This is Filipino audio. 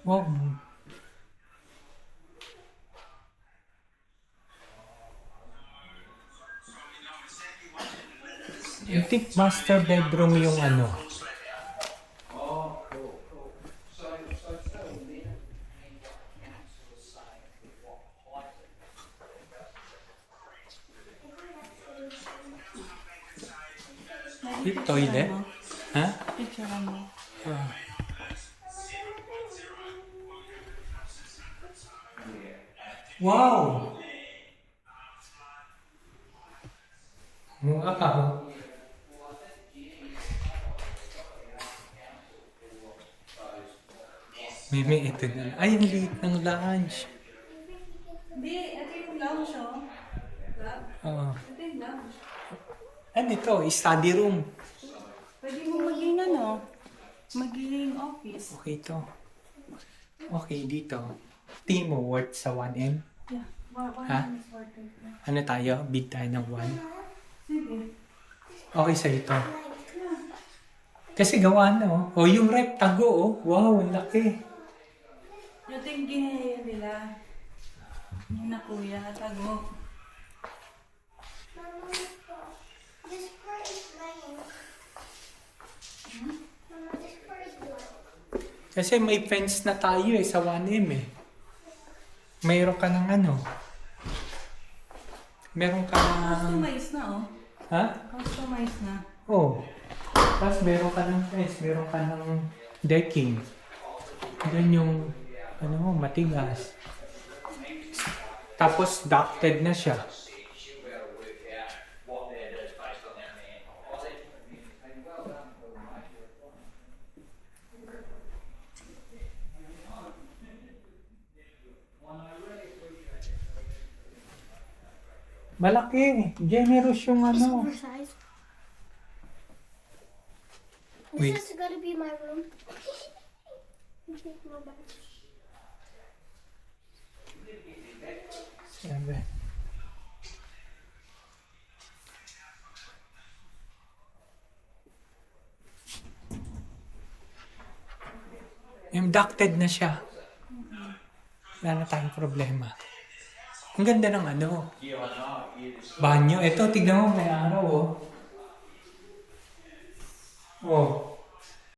Wow. I think master bedroom yung ano. Yung toilet? Ha? Picture mo. Ah. Wow! Wow! Mimi, ito na. Ay, ang liit ng lounge. Hindi, ito yung lounge, oh. Diba? Oo. Ito yung lounge. Ano ito? Study room. Pwede mo maging ano, maging office. Okay ito. Okay, dito. Team mo worth sa 1M. Yeah. One Ha? is worth it. Ano tayo? Bid tayo ng 1. Sige. Okay sa ito. Kasi gawa na oh. O yung rep tago oh. Wow, ang laki. Ito yung ginaya nila. Yung na kuya, tago. This part is blank. Mama, this part is blank. Kasi may fence na tayo eh sa 1M eh. Mayroon ka ng ano. Meron ka ng... Customize na, oh. Ha? Customize na. Oh. Tapos meron ka ng fence, meron ka ng decking. Doon yung ano, matigas. Tapos ducted na siya. Malaki. Generous yung It's ano. oversized. Wait. This is gonna be my room. Okay, my bad. Sabi. Yung ducted na siya. Wala na tayong problema. Ang ganda ng ano. Banyo. Ito, tignan mo, may araw oh. Oh.